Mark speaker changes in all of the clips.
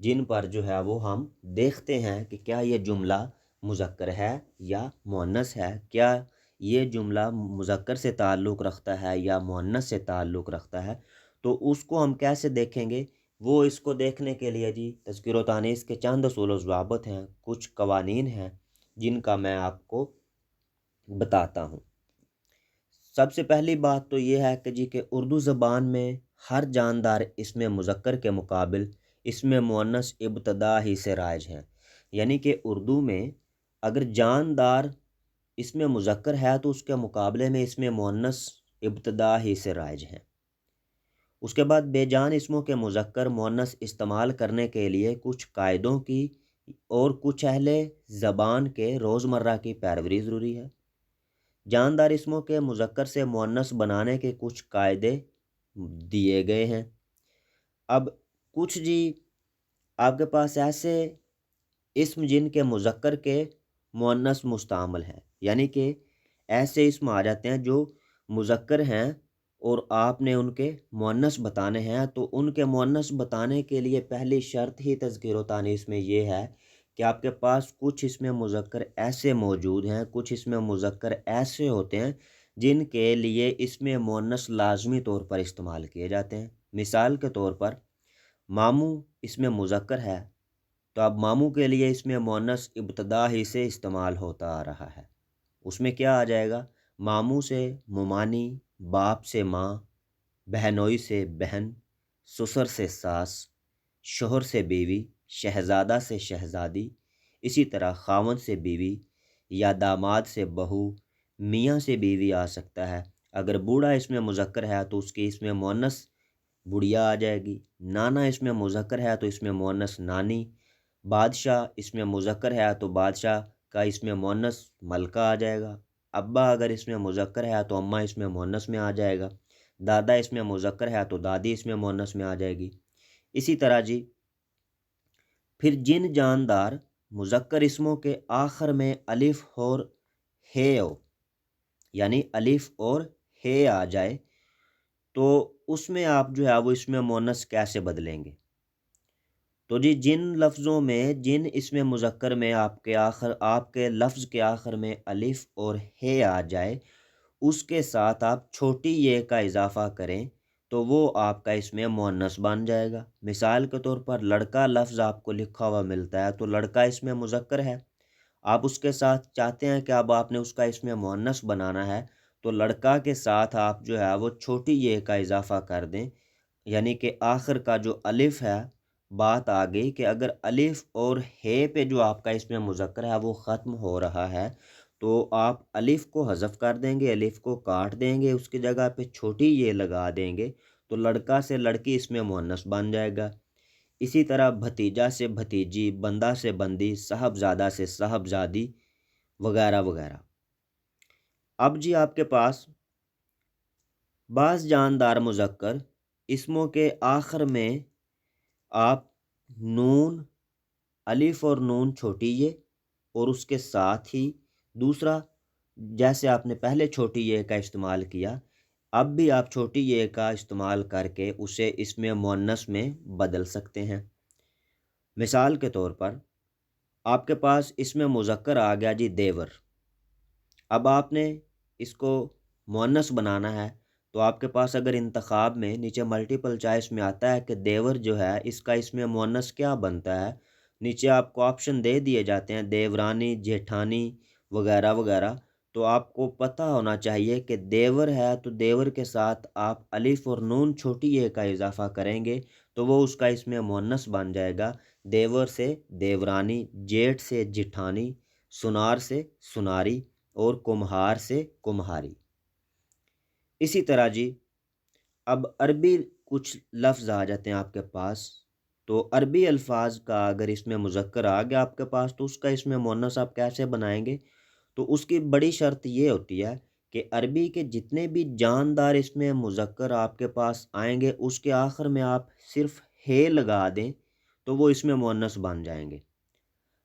Speaker 1: جن پر جو ہے وہ ہم دیکھتے ہیں کہ کیا یہ جملہ مذکر ہے یا مؤنث ہے، کیا یہ جملہ مذکر سے تعلق رکھتا ہے یا مؤنث سے تعلق رکھتا ہے۔ تو اس کو ہم کیسے دیکھیں گے؟ وہ اس کو دیکھنے کے لیے جی تذکیر و تانیث کے چند اصول و ضوابط ہیں، کچھ قوانین ہیں جن کا میں آپ کو بتاتا ہوں۔ سب سے پہلی بات تو یہ ہے کہ جی کہ اردو زبان میں ہر جاندار اسم مذکر کے مقابل اسم مؤنث ابتدا ہی سے رائج ہیں، یعنی کہ اردو میں اگر جاندار اسم مذکر ہے تو اس کے مقابلے میں اسم مؤنث ابتدا ہی سے رائج ہیں۔ اس کے بعد بے جان اسموں کے مذکر مؤنث استعمال کرنے کے لیے کچھ قاعدوں کی اور کچھ اہل زبان کے روزمرہ کی پیروی ضروری ہے۔ جاندار اسموں کے مذکر سے مؤنث بنانے کے کچھ قاعدے دیے گئے ہیں۔ اب کچھ جی آپ کے پاس ایسے اسم جن کے مذکر کے مؤنث مستعمل ہے، یعنی کہ ایسے اسم آ جاتے ہیں جو مذکر ہیں اور آپ نے ان کے مؤنث بتانے ہیں، تو ان کے مؤنث بتانے کے لیے پہلی شرط ہی تذکیر و تانیث میں یہ ہے کہ آپ کے پاس کچھ اسم مذکر ایسے موجود ہیں، کچھ اسم مذکر ایسے ہوتے ہیں جن کے لیے اسم مؤنث لازمی طور پر استعمال کیے جاتے ہیں۔ مثال کے طور پر ماموں اسم مذکر ہے، تو اب ماموں کے لیے اسم مؤنث ابتدا ہی سے استعمال ہوتا آ رہا ہے۔ اس میں کیا آ جائے گا؟ ماموں سے ممانی، باپ سے ماں، بہنوئی سے بہن، سسر سے ساس، شوہر سے بیوی، شہزادہ سے شہزادی، اسی طرح خاوند سے بیوی یا داماد سے بہو، میاں سے بیوی آ سکتا ہے۔ اگر بوڑھا اسم مذکر ہے تو اس کی اسم مؤنث بڑھیا آ جائے گی۔ نانا اسم مذکر ہے تو اسم مؤنث نانی۔ بادشاہ اسم مذکر ہے تو بادشاہ کا اسم مؤنث ملکہ آ جائے گا۔ ابا اگر اسم مذکر ہے تو اماں اسم مؤنث میں آ جائے گا۔ دادا اسم مذکر ہے تو دادی اسم مؤنث میں آ جائے گی۔ اسی طرح جی پھر جن جاندار مذکر اسموں کے آخر میں الف اور ہے ہو، یعنی الف اور ہے آ جائے، تو اس میں آپ جو ہے وہ اسم مؤنث کیسے بدلیں گے؟ تو جی جن لفظوں میں جن اسم مذکر میں آپ کے لفظ کے آخر میں الف اور ہے آ جائے، اس کے ساتھ آپ چھوٹی یہ کا اضافہ کریں تو وہ آپ کا اسم مؤنث بن جائے گا۔ مثال کے طور پر لڑکا لفظ آپ کو لکھا ہوا ملتا ہے تو لڑکا اسم مذکر ہے، آپ اس کے ساتھ چاہتے ہیں کہ اب آپ نے اس کا اسم مؤنث بنانا ہے، تو لڑکا کے ساتھ آپ جو ہے وہ چھوٹی یہ کا اضافہ کر دیں، یعنی کہ آخر کا جو الف ہے، بات آ گئی کہ اگر الف اور ہے پہ جو آپ کا اسم مذکر ہے وہ ختم ہو رہا ہے تو آپ الف کو حذف کر دیں گے، الف کو کاٹ دیں گے، اس کی جگہ پہ چھوٹی یہ لگا دیں گے تو لڑکا سے لڑکی اسم مؤنث بن جائے گا۔ اسی طرح بھتیجا سے بھتیجی، بندہ سے بندی، صاحبزادہ سے صاحبزادی وغیرہ وغیرہ۔ اب جی آپ کے پاس بعض جاندار مذکر اسموں کے آخر میں آپ نون، الف اور نون چھوٹی یہ اور اس کے ساتھ ہی دوسرا، جیسے آپ نے پہلے چھوٹی یہ کا استعمال کیا، اب بھی آپ چھوٹی یہ کا استعمال کر کے اسے اسم مؤنث میں بدل سکتے ہیں۔ مثال کے طور پر آپ کے پاس اسم مذکر آ گیا جی دیور، اب آپ نے اس کو مؤنث بنانا ہے تو آپ کے پاس اگر انتخاب میں نیچے ملٹیپل چوائس میں آتا ہے کہ دیور جو ہے اس کا اسم مؤنث کیا بنتا ہے، نیچے آپ کو آپشن دے دیے جاتے ہیں دیورانی، جیٹھانی وغیرہ وغیرہ، تو آپ کو پتہ ہونا چاہیے کہ دیور ہے تو دیور کے ساتھ آپ الف اور نون چھوٹی یہ کا اضافہ کریں گے تو وہ اس کا اسم مؤنث بن جائے گا۔ دیور سے دیورانی، جیٹھ سے جٹھانی، سنار سے سناری اور کمہار سے کمہاری۔ اسی طرح جی اب عربی کچھ لفظ آ جاتے ہیں آپ کے پاس، تو عربی الفاظ کا اگر اس میں مذکر آ گیا آپ کے پاس تو اس کا اس میں مؤنث آپ کیسے بنائیں گے؟ تو اس کی بڑی شرط یہ ہوتی ہے کہ عربی کے جتنے بھی جاندار اس میں مذکر آپ کے پاس آئیں گے اس کے آخر میں آپ صرف ہے لگا دیں تو وہ اس میں مؤنث بن جائیں گے۔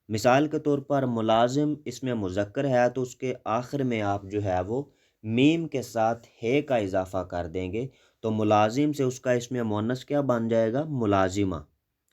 Speaker 1: مثال کے طور پر ملازم اس میں مذکر ہے تو اس کے آخر میں آپ جو ہے وہ میم کے ساتھ ہے کا اضافہ کر دیں گے تو ملازم سے اس کا اس میں مؤنث کیا بن جائے گا؟ ملازمہ۔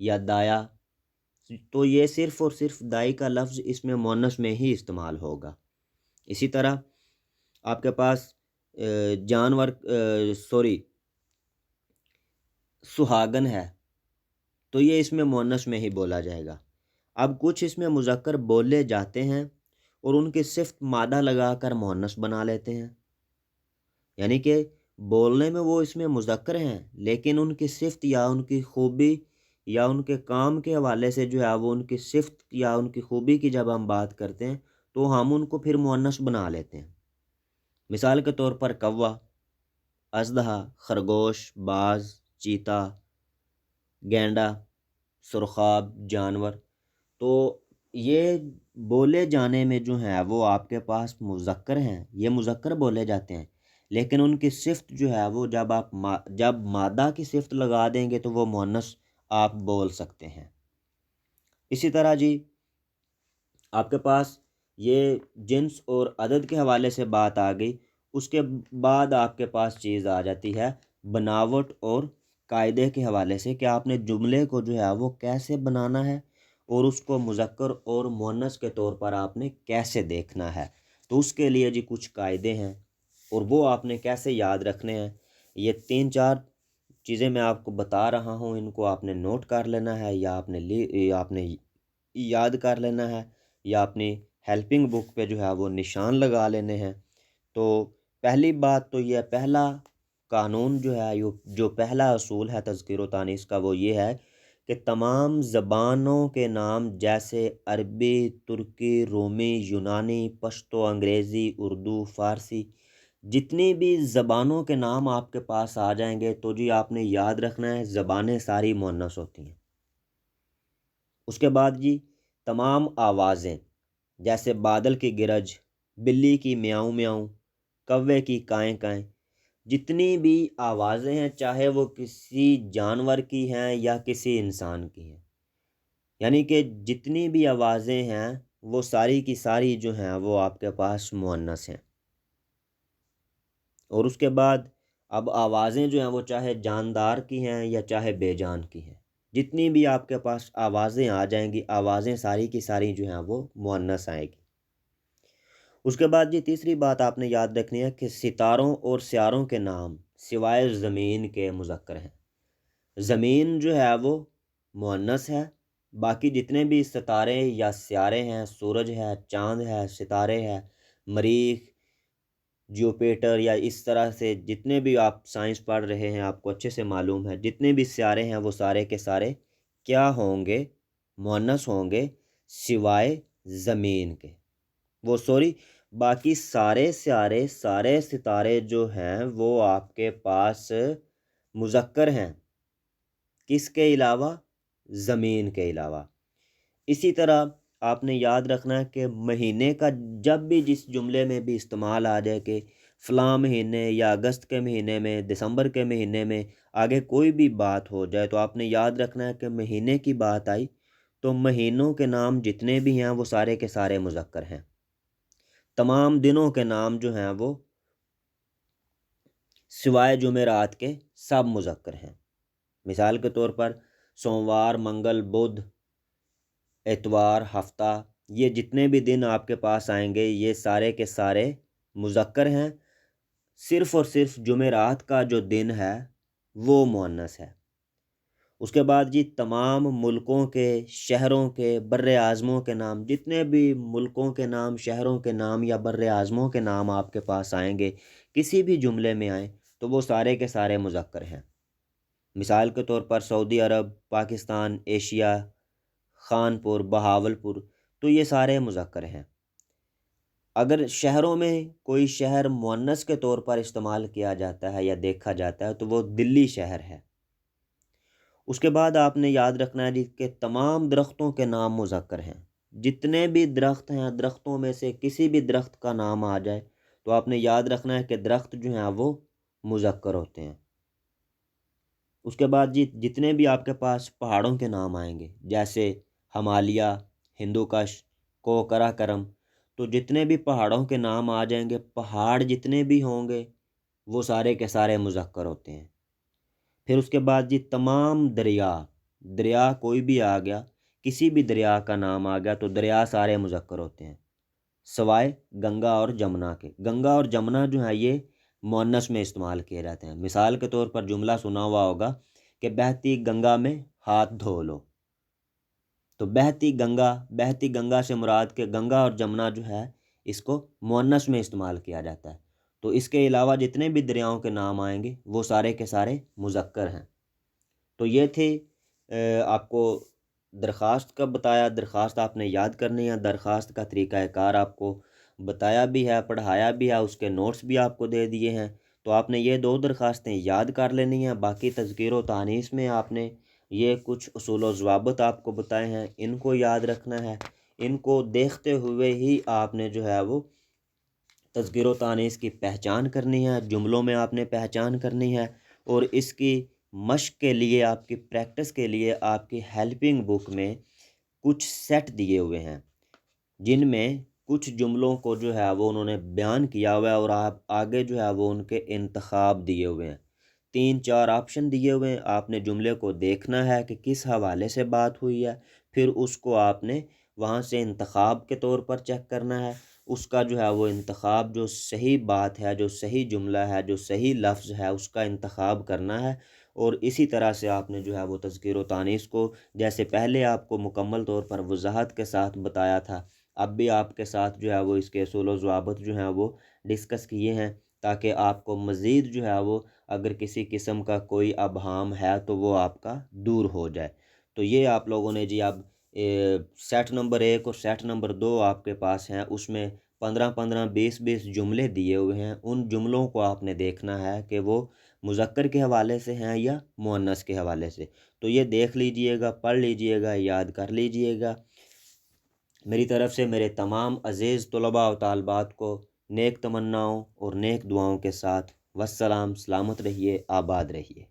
Speaker 1: یا دایا، تو یہ صرف اور صرف دائی کا لفظ اس میں مؤنث میں ہی استعمال ہوگا۔ اسی طرح آپ کے پاس جانور سہاگن ہے، تو یہ اس میں مؤنث میں ہی بولا جائے گا۔ اب کچھ اس میں مذکر بولے جاتے ہیں اور ان کی صفت مادہ لگا کر مؤنث بنا لیتے ہیں، یعنی کہ بولنے میں وہ اس میں مذکر ہیں، لیکن ان کی صفت یا ان کی خوبی یا ان کے کام کے حوالے سے جو ہے وہ ان کی صفت یا ان کی خوبی کی جب ہم بات کرتے ہیں تو ہم ان کو پھر مؤنث بنا لیتے ہیں۔ مثال کے طور پر کوا، اژدہا، خرگوش، باز، چیتا، گینڈا، سرخاب جانور، تو یہ بولے جانے میں جو ہیں وہ آپ کے پاس مذکر ہیں، یہ مذکر بولے جاتے ہیں، لیکن ان کی صفت جو ہے وہ جب مادہ کی صفت لگا دیں گے تو وہ مؤنث آپ بول سکتے ہیں۔ اسی طرح جی آپ کے پاس یہ جنس اور عدد کے حوالے سے بات آ گئی، اس کے بعد آپ کے پاس چیز آ جاتی ہے بناوٹ اور قاعدے کے حوالے سے کہ آپ نے جملے کو جو ہے وہ کیسے بنانا ہے اور اس کو مذکر اور مؤنث کے طور پر آپ نے کیسے دیکھنا ہے۔ تو اس کے لیے جی کچھ قاعدے ہیں اور وہ آپ نے کیسے یاد رکھنے ہیں۔ یہ 3-4 چیزیں میں آپ کو بتا رہا ہوں، ان کو آپ نے نوٹ کر لینا ہے یا آپ نے یاد کر لینا ہے یا اپنی ہیلپنگ بک پہ جو ہے وہ نشان لگا لینے ہیں۔ تو پہلی بات تو یہ پہلا قانون جو ہے جو پہلا اصول ہے تذکیر و تانیث کا، وہ یہ ہے کہ تمام زبانوں کے نام جیسے عربی، ترکی، رومی، یونانی، پشتو، انگریزی، اردو، فارسی، جتنی بھی زبانوں کے نام آپ کے پاس آ جائیں گے تو جی آپ نے یاد رکھنا ہے زبانیں ساری مؤنث ہوتی ہیں۔ اس کے بعد جی تمام آوازیں جیسے بادل کی گرج، بلی کی میاؤں میاؤں، کوے کی کائیں کائیں، جتنی بھی آوازیں ہیں چاہے وہ کسی جانور کی ہیں یا کسی انسان کی ہیں، یعنی کہ جتنی بھی آوازیں ہیں وہ ساری کی ساری جو ہیں وہ آپ کے پاس مؤنث ہیں۔ اور اس کے بعد اب آوازیں جو ہیں وہ چاہے جاندار کی ہیں یا چاہے بے جان کی ہیں، جتنی بھی آپ کے پاس آوازیں آ جائیں گی، آوازیں ساری کی ساری جو ہیں وہ مؤنث آئیں گی۔ اس کے بعد جی تیسری بات آپ نے یاد رکھنی ہے کہ ستاروں اور سیاروں کے نام سوائے زمین کے مذکر ہیں۔ زمین جو ہے وہ مؤنث ہے، باقی جتنے بھی ستارے یا سیارے ہیں، سورج ہے، چاند ہے، ستارے ہے، مریخ، جوپیٹر، یا اس طرح سے جتنے بھی آپ سائنس پڑھ رہے ہیں آپ کو اچھے سے معلوم ہے، جتنے بھی سیارے ہیں وہ سارے کے سارے کیا ہوں گے؟ مؤنث ہوں گے سوائے زمین کے۔ باقی سارے سیارے، سارے ستارے جو ہیں وہ آپ کے پاس مذکر ہیں، کس کے علاوہ؟ زمین کے علاوہ۔ اسی طرح آپ نے یاد رکھنا ہے کہ مہینے کا جب بھی جس جملے میں بھی استعمال آ جائے کہ فلاں مہینے یا اگست کے مہینے میں، دسمبر کے مہینے میں، آگے کوئی بھی بات ہو جائے تو آپ نے یاد رکھنا ہے کہ مہینے کی بات آئی تو مہینوں کے نام جتنے بھی ہیں وہ سارے کے سارے مذکر ہیں۔ تمام دنوں کے نام جو ہیں وہ سوائے جمعرات کے سب مذکر ہیں۔ مثال کے طور پر سوموار، منگل، بدھ، اتوار، ہفتہ، یہ جتنے بھی دن آپ کے پاس آئیں گے یہ سارے کے سارے مذکر ہیں، صرف اور صرف جمعرات کا جو دن ہے وہ مؤنث ہے۔ اس کے بعد جی تمام ملکوں کے، شہروں کے، بر اعظموں کے نام، جتنے بھی ملکوں کے نام، شہروں کے نام یا بر اعظموں کے نام آپ کے پاس آئیں گے کسی بھی جملے میں آئیں تو وہ سارے کے سارے مذکر ہیں۔ مثال کے طور پر سعودی عرب، پاکستان، ایشیا، خانپور، بہاولپور، تو یہ سارے مذکر ہیں۔ اگر شہروں میں کوئی شہر مؤنث کے طور پر استعمال کیا جاتا ہے یا دیکھا جاتا ہے تو وہ دلی شہر ہے۔ اس کے بعد آپ نے یاد رکھنا ہے کہ تمام درختوں کے نام مذکر ہیں، جتنے بھی درخت ہیں درختوں میں سے کسی بھی درخت کا نام آ جائے تو آپ نے یاد رکھنا ہے کہ درخت جو ہیں وہ مذکر ہوتے ہیں۔ اس کے بعد جی جتنے بھی آپ کے پاس پہاڑوں کے نام آئیں گے جیسے ہمالیہ، ہندو کش، کوکرا کرم، تو جتنے بھی پہاڑوں کے نام آ جائیں گے، پہاڑ جتنے بھی ہوں گے وہ سارے کے سارے مذکر ہوتے ہیں۔ پھر اس کے بعد جی تمام دریا، دریا کوئی بھی آ گیا، کسی بھی دریا کا نام آ گیا تو دریا سارے مذکر ہوتے ہیں سوائے گنگا اور جمنا کے۔ گنگا اور جمنا جو ہے یہ مؤنث میں استعمال کیے جاتے ہیں۔ مثال کے طور پر جملہ سنا ہوا ہوگا کہ بہتی گنگا میں ہاتھ دھو لو، تو بہتی گنگا سے مراد کہ گنگا اور جمنا جو ہے اس کو مؤنث میں استعمال کیا جاتا ہے۔ تو اس کے علاوہ جتنے بھی دریاؤں کے نام آئیں گے وہ سارے کے سارے مذکر ہیں۔ تو یہ تھی آپ کو درخواست کا بتایا، درخواست آپ نے یاد کرنی ہے، درخواست کا طریقہ کار آپ کو بتایا بھی ہے، پڑھایا بھی ہے، اس کے نوٹس بھی آپ کو دے دیے ہیں۔ تو آپ نے یہ 2 درخواستیں یاد کر لینی ہیں۔ باقی تذکیر و تانیث میں آپ نے یہ کچھ اصول و ضوابط آپ کو بتائے ہیں، ان کو یاد رکھنا ہے۔ ان کو دیکھتے ہوئے ہی آپ نے جو ہے وہ تذکیر و تانیث کی پہچان کرنی ہے، جملوں میں آپ نے پہچان کرنی ہے، اور اس کی مشق کے لیے، آپ کی پریکٹس کے لیے آپ کی ہیلپنگ بک میں کچھ سیٹ دیے ہوئے ہیں جن میں کچھ جملوں کو جو ہے وہ انہوں نے بیان کیا ہوا ہے، اور آپ آگے جو ہے وہ ان کے انتخاب دیے ہوئے ہیں۔ 3-4 آپشن دیے ہوئے ہیں، آپ نے جملے کو دیکھنا ہے کہ کس حوالے سے بات ہوئی ہے، پھر اس کو آپ نے وہاں سے انتخاب کے طور پر چیک کرنا ہے۔ اس کا جو ہے وہ انتخاب، جو صحیح بات ہے، جو صحیح جملہ ہے، جو صحیح لفظ ہے، اس کا انتخاب کرنا ہے۔ اور اسی طرح سے آپ نے جو ہے وہ تذکیر و تانیث کو جیسے پہلے آپ کو مکمل طور پر وضاحت کے ساتھ بتایا تھا، اب بھی آپ کے ساتھ جو ہے وہ اس کے اصول و ضوابط جو ہیں وہ ڈسکس کیے ہیں، تاکہ آپ کو مزید جو ہے وہ اگر کسی قسم کا کوئی ابہام ہے تو وہ آپ کا دور ہو جائے۔ تو یہ آپ لوگوں نے جی اب سیٹ نمبر 1 اور سیٹ نمبر 2 آپ کے پاس ہیں، اس میں 15-15 20-20 جملے دیے ہوئے ہیں۔ ان جملوں کو آپ نے دیکھنا ہے کہ وہ مذکر کے حوالے سے ہیں یا مؤنث کے حوالے سے۔ تو یہ دیکھ لیجئے گا، پڑھ لیجئے گا، یاد کر لیجئے گا۔ میری طرف سے میرے تمام عزیز طلباء و طالبات کو نیک تمناؤں اور نیک دعاؤں کے ساتھ والسلام، سلامت رہیے، آباد رہیے۔